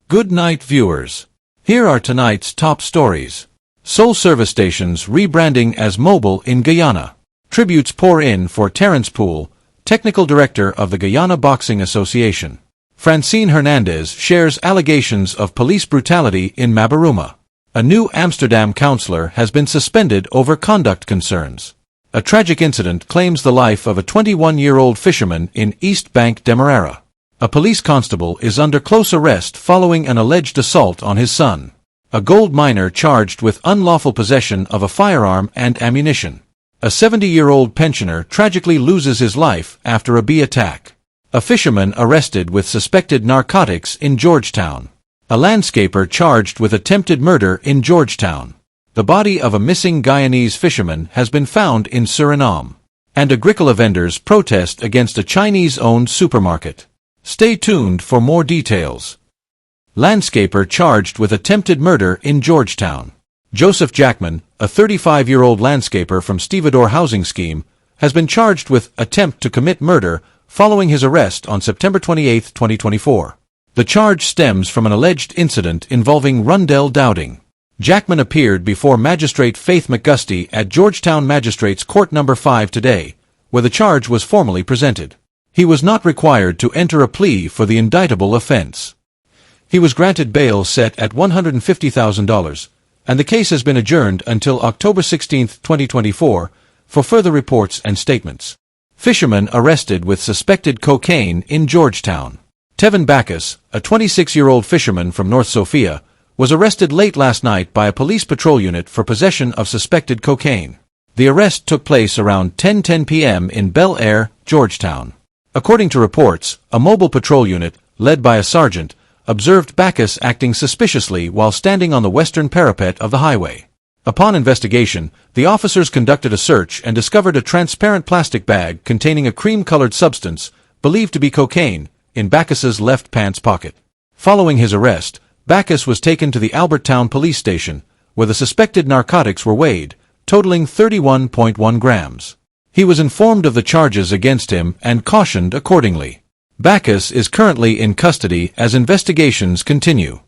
Good night, viewers. Here are tonight's top stories. Seoul service stations rebranding as Mobil in Guyana. Tributes pour in for Terrance Poole, technical director of the Guyana Boxing Association. Francine Hernandez shares allegations of police brutality in Mabaruma. A new Amsterdam councillor has been suspended over conduct concerns. A tragic incident claims the life of a 21-year-old fisherman in East Bank Demerara. A police constable is under close arrest following an alleged assault on his son. A gold miner charged with unlawful possession of a firearm and ammunition. A 70-year-old pensioner tragically loses his life after a bee attack. A fisherman arrested with suspected narcotics in Georgetown. A landscaper charged with attempted murder in Georgetown. The body of a missing Guyanese fisherman has been found in Suriname. And Agricola vendors protest against a Chinese-owned supermarket. Stay tuned for more details. Landscaper charged with attempted murder in Georgetown. Joseph Jackman, a 35-year-old landscaper from Stevedore housing scheme, has been charged with attempt to commit murder following his arrest on September 28, 2024. The charge stems from an alleged incident involving rundell dowding. Jackman appeared before Magistrate Faith McGusty at Georgetown Magistrates Court No. 5 today, where the charge was formally presented. He was not required to enter a plea for the indictable offense. He was granted bail set at $150,000, and the case has been adjourned until October 16, 2024, for further reports and statements. Fisherman arrested with suspected cocaine in Georgetown. Tevin Bacchus, a 26-year-old fisherman from North Sofia, was arrested late last night by a police patrol unit for possession of suspected cocaine. The arrest took place around 10:10 p.m. in Bel Air, Georgetown. According to reports, a mobile patrol unit, led by a sergeant, observed Bacchus acting suspiciously while standing on the western parapet of the highway. Upon investigation, the officers conducted a search and discovered a transparent plastic bag containing a cream-colored substance, believed to be cocaine, in Bacchus's left pants pocket. Following his arrest, Bacchus was taken to the Albertown police station, where the suspected narcotics were weighed, totaling 31.1 grams. He was informed of the charges against him and cautioned accordingly. Bacchus is currently in custody as investigations continue.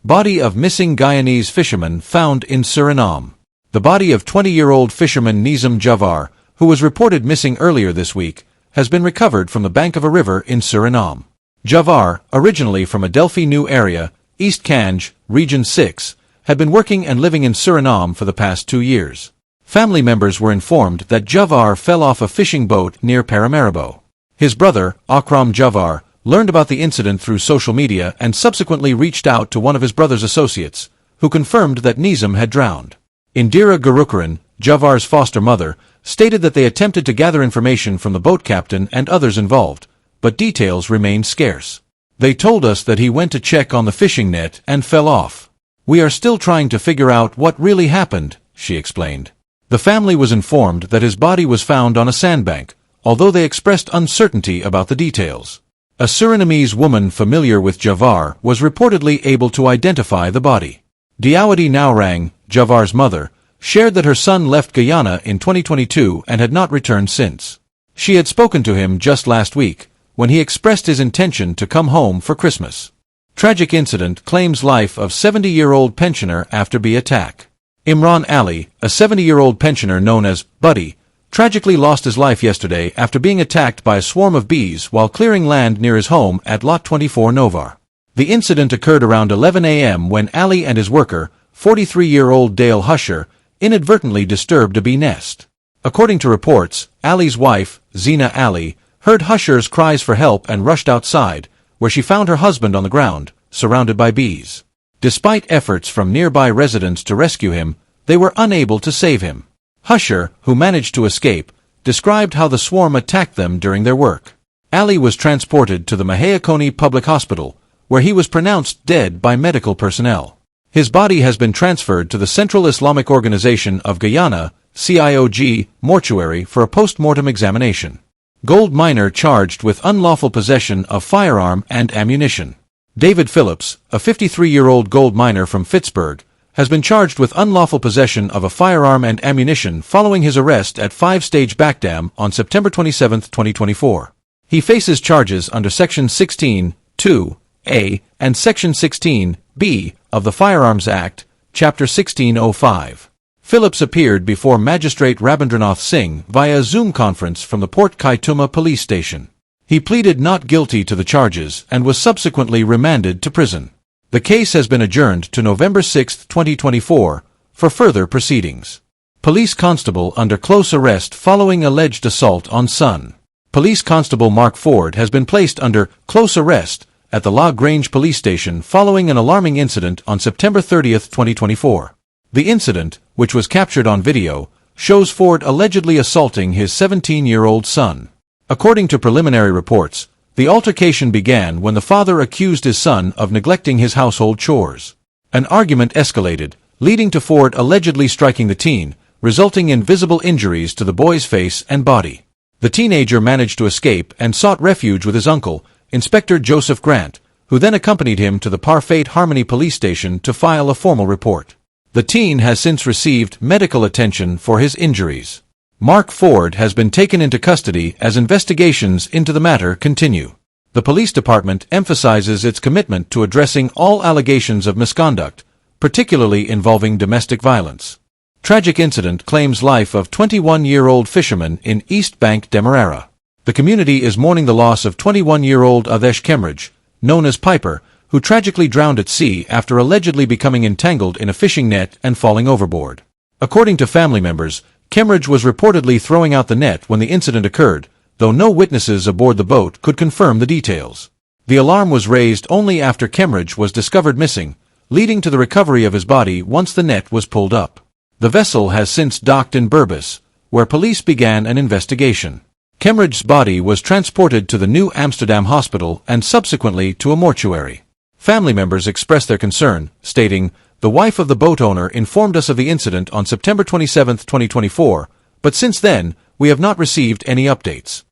Body of missing Guyanese fisherman found in Suriname. The body of 20-year-old fisherman Nizam Javar, who was reported missing earlier this week, has been recovered from the bank of a river in Suriname. Javar, originally from Adelphi New area, East Kange, Region 6, had been working and living in Suriname for the past 2 years. Family members were informed that Javar fell off a fishing boat near Paramaribo. His brother, Akram Javar, learned about the incident through social media and subsequently reached out to one of his brother's associates, who confirmed that Nizam had drowned. Indira Garukaran, Javar's foster mother, stated that they attempted to gather information from the boat captain and others involved, but details remained scarce. They told us that he went to check on the fishing net and fell off. We are still trying to figure out what really happened, she explained. The family was informed that his body was found on a sandbank, although they expressed uncertainty about the details. A Surinamese woman familiar with Javar was reportedly able to identify the body. Diawati Naurang, Javar's mother, shared that her son left Guyana in 2022 and had not returned since. She had spoken to him just last week, when he expressed his intention to come home for Christmas. Tragic incident claims life of 70-year-old pensioner after bee attack. Imran Ali, a 70-year-old pensioner known as Buddy, tragically lost his life yesterday after being attacked by a swarm of bees while clearing land near his home at Lot 24 Novar. The incident occurred around 11 a.m. when Ali and his worker, 43-year-old Dale Husher, inadvertently disturbed a bee nest. According to reports, Ali's wife, Zina Ali, heard Husher's cries for help and rushed outside, where she found her husband on the ground, surrounded by bees. Despite efforts from nearby residents to rescue him, they were unable to save him. Husher, who managed to escape, described how the swarm attacked them during their work. Ali was transported to the Mahayakoni Public Hospital, where he was pronounced dead by medical personnel. His body has been transferred to the Central Islamic Organization of Guyana, CIOG, mortuary for a post-mortem examination. Gold miner charged with unlawful possession of firearm and ammunition. David Phillips, a 53-year-old gold miner from Pittsburgh, has been charged with unlawful possession of a firearm and ammunition following his arrest at 5-Stage Backdam on September 27, 2024. He faces charges under Section 16, 2, 16(a) and Section 16(b) of the Firearms Act, Chapter 1605. Phillips appeared before Magistrate Rabindranath Singh via Zoom conference from the Port Kaituma police station. He pleaded not guilty to the charges and was subsequently remanded to prison. The case has been adjourned to November 6, 2024, for further proceedings. Police constable under close arrest following alleged assault on son. Police Constable Mark Ford has been placed under close arrest at the La Grange police station following an alarming incident on September 30, 2024. The incident, which was captured on video, shows Ford allegedly assaulting his 17-year-old son. According to preliminary reports, the altercation began when the father accused his son of neglecting his household chores. An argument escalated, leading to Ford allegedly striking the teen, resulting in visible injuries to the boy's face and body. The teenager managed to escape and sought refuge with his uncle, Inspector Joseph Grant, who then accompanied him to the Parfait Harmony police station to file a formal report. The teen has since received medical attention for his injuries. Mark Ford has been taken into custody as investigations into the matter continue. The police department emphasizes its commitment to addressing all allegations of misconduct, particularly involving domestic violence. Tragic incident claims life of 21-year-old fisherman in East Bank Demerara. The community is mourning the loss of 21-year-old Adesh Kemraj, known as Piper, who tragically drowned at sea after allegedly becoming entangled in a fishing net and falling overboard. According to family members, Kemraj was reportedly throwing out the net when the incident occurred, though no witnesses aboard the boat could confirm the details. The alarm was raised only after Kemraj was discovered missing, leading to the recovery of his body once the net was pulled up. The vessel has since docked in Berbice, where police began an investigation. Kemraj's body was transported to the New Amsterdam hospital and subsequently to a mortuary. Family members expressed their concern, stating, "The wife of the boat owner informed us of the incident on September 27, 2024, but since then, we have not received any updates."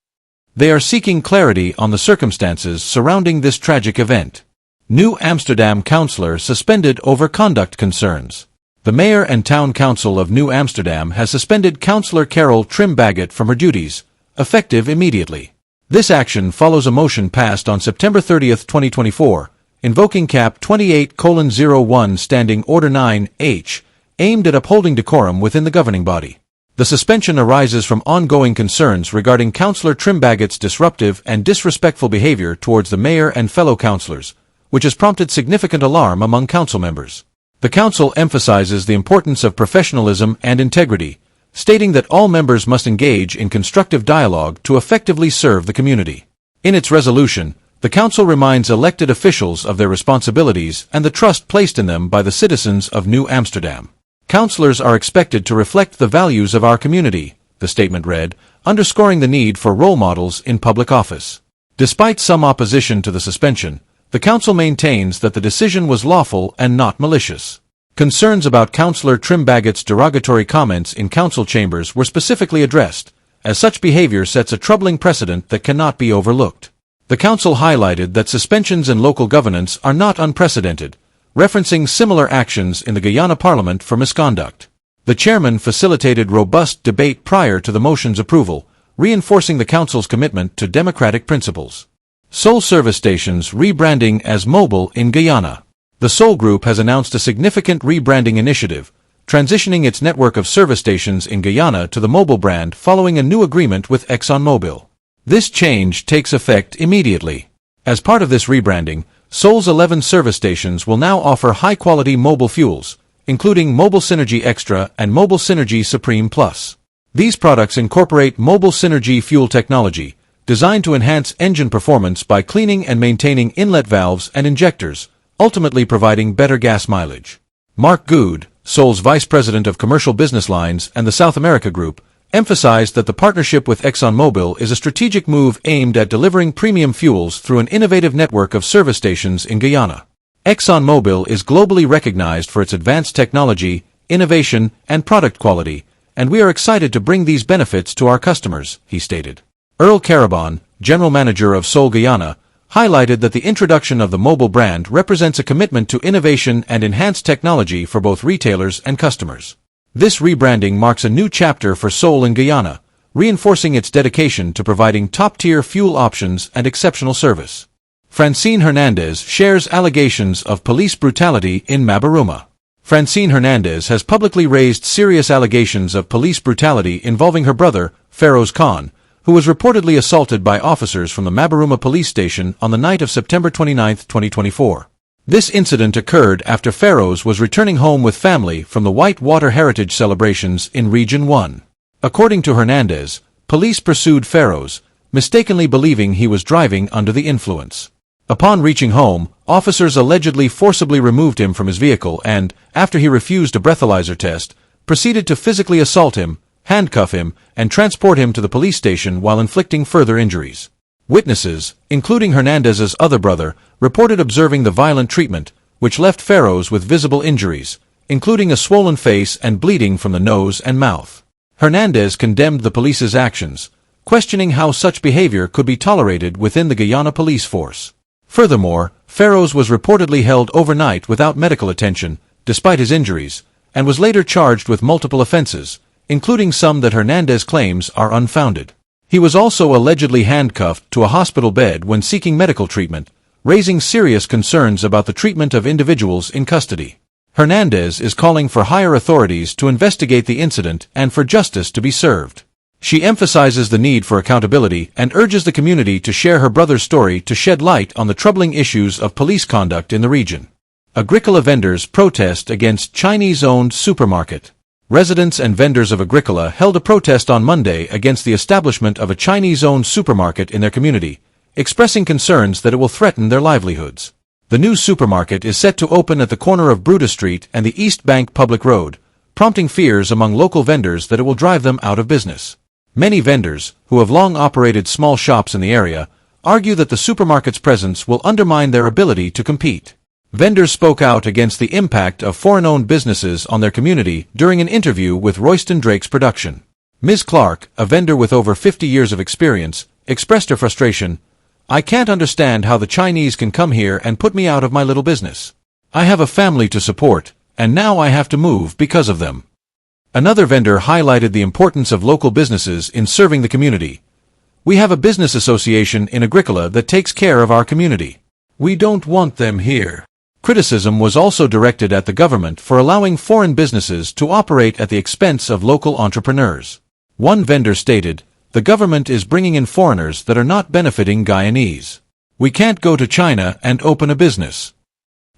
They are seeking clarity on the circumstances surrounding this tragic event. New Amsterdam councillor suspended over conduct concerns. The mayor and town council of New Amsterdam has suspended Councillor Carol Trimbaggett from her duties, effective immediately. This action follows a motion passed on September 30, 2024, invoking Cap 28:01 Standing Order 9H, aimed at upholding decorum within the governing body. The suspension arises from ongoing concerns regarding Councillor Trimbaggett's disruptive and disrespectful behavior towards the mayor and fellow councillors, which has prompted significant alarm among council members. The council emphasizes the importance of professionalism and integrity, stating that all members must engage in constructive dialogue to effectively serve the community. In its resolution, the council reminds elected officials of their responsibilities and the trust placed in them by the citizens of New Amsterdam. Councillors are expected to reflect the values of our community, the statement read, underscoring the need for role models in public office. Despite some opposition to the suspension, the council maintains that the decision was lawful and not malicious. Concerns about Councillor Trimbaggett's derogatory comments in council chambers were specifically addressed, as such behavior sets a troubling precedent that cannot be overlooked. The council highlighted that suspensions in local governance are not unprecedented, referencing similar actions in the Guyana Parliament for misconduct. The chairman facilitated robust debate prior to the motion's approval, reinforcing the council's commitment to democratic principles. Soul service stations rebranding as Mobil in Guyana. The Soul Group has announced a significant rebranding initiative, transitioning its network of service stations in Guyana to the Mobil brand following a new agreement with ExxonMobil. This change takes effect immediately. As part of this rebranding, Soul's 11 service stations will now offer high-quality Mobil fuels, including Mobil Synergy Extra and Mobil Synergy Supreme Plus. These products incorporate Mobil Synergy fuel technology, designed to enhance engine performance by cleaning and maintaining inlet valves and injectors, ultimately providing better gas mileage. Mark Good, Soul's Vice President of Commercial Business Lines and the South America Group, emphasized that the partnership with ExxonMobil is a strategic move aimed at delivering premium fuels through an innovative network of service stations in Guyana. ExxonMobil is globally recognized for its advanced technology, innovation, and product quality, and we are excited to bring these benefits to our customers, he stated. Earl Carabon, General Manager of Soul Guyana, highlighted that the introduction of the Mobil brand represents a commitment to innovation and enhanced technology for both retailers and customers. This rebranding marks a new chapter for Soul in Guyana, reinforcing its dedication to providing top-tier fuel options and exceptional service. Francine Hernandez shares allegations of police brutality in Mabaruma. Francine Hernandez has publicly raised serious allegations of police brutality involving her brother, Feroz Khan, who was reportedly assaulted by officers from the Mabaruma police station on the night of September 29, 2024. This incident occurred after Feroz was returning home with family from the White Water Heritage celebrations in Region 1. According to Hernandez, police pursued Feroz, mistakenly believing he was driving under the influence. Upon reaching home, officers allegedly forcibly removed him from his vehicle and, after he refused a breathalyzer test, proceeded to physically assault him, handcuff him, and transport him to the police station while inflicting further injuries. Witnesses, including Hernandez's other brother, reported observing the violent treatment, which left Feroz with visible injuries, including a swollen face and bleeding from the nose and mouth. Hernandez condemned the police's actions, questioning how such behavior could be tolerated within the Guyana police force. Furthermore, Feroz was reportedly held overnight without medical attention, despite his injuries, and was later charged with multiple offenses, including some that Hernandez claims are unfounded. He was also allegedly handcuffed to a hospital bed when seeking medical treatment, raising serious concerns about the treatment of individuals in custody. Hernandez is calling for higher authorities to investigate the incident and for justice to be served. She emphasizes the need for accountability and urges the community to share her brother's story to shed light on the troubling issues of police conduct in the region. Agricola vendors protest against Chinese-owned supermarket. Residents and vendors of Agricola held a protest on Monday against the establishment of a Chinese-owned supermarket in their community, expressing concerns that it will threaten their livelihoods. The new supermarket is set to open at the corner of Bruta Street and the East Bank Public Road, prompting fears among local vendors that it will drive them out of business. Many vendors, who have long operated small shops in the area, argue that the supermarket's presence will undermine their ability to compete. Vendors spoke out against the impact of foreign-owned businesses on their community during an interview with Royston Drake's production. Ms. Clark, a vendor with over 50 years of experience, expressed her frustration. "I can't understand how the Chinese can come here and put me out of my little business. I have a family to support, and now I have to move because of them." Another vendor highlighted the importance of local businesses in serving the community. "We have a business association in Agricola that takes care of our community. We don't want them here." Criticism was also directed at the government for allowing foreign businesses to operate at the expense of local entrepreneurs. One vendor stated, "The government is bringing in foreigners that are not benefiting Guyanese. We can't go to China and open a business."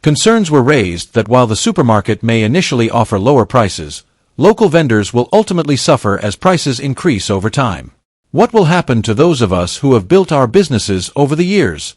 Concerns were raised that while the supermarket may initially offer lower prices, local vendors will ultimately suffer as prices increase over time. "What will happen to those of us who have built our businesses over the years?"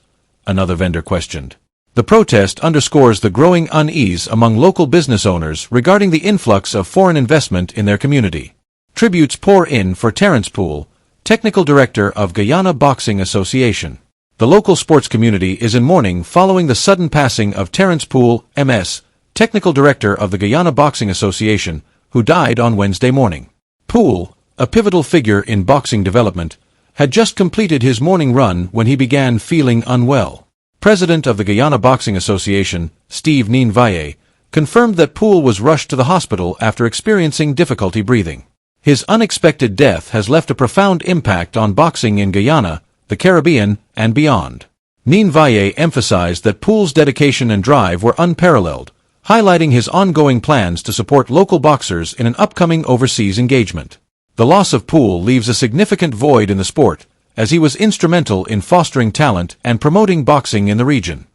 another vendor questioned. The protest underscores the growing unease among local business owners regarding the influx of foreign investment in their community. Tributes pour in for Terrance Poole, Technical Director of Guyana Boxing Association. The local sports community is in mourning following the sudden passing of Terrance Poole, MS, Technical Director of the Guyana Boxing Association, who died on Wednesday morning. Poole, a pivotal figure in boxing development, had just completed his morning run when he began feeling unwell. President of the Guyana Boxing Association, Steve Ninvaye, confirmed that Poole was rushed to the hospital after experiencing difficulty breathing. His unexpected death has left a profound impact on boxing in Guyana, the Caribbean, and beyond. Ninvaye emphasized that Poole's dedication and drive were unparalleled, highlighting his ongoing plans to support local boxers in an upcoming overseas engagement. The loss of Poole leaves a significant void in the sport, as he was instrumental in fostering talent and promoting boxing in the region.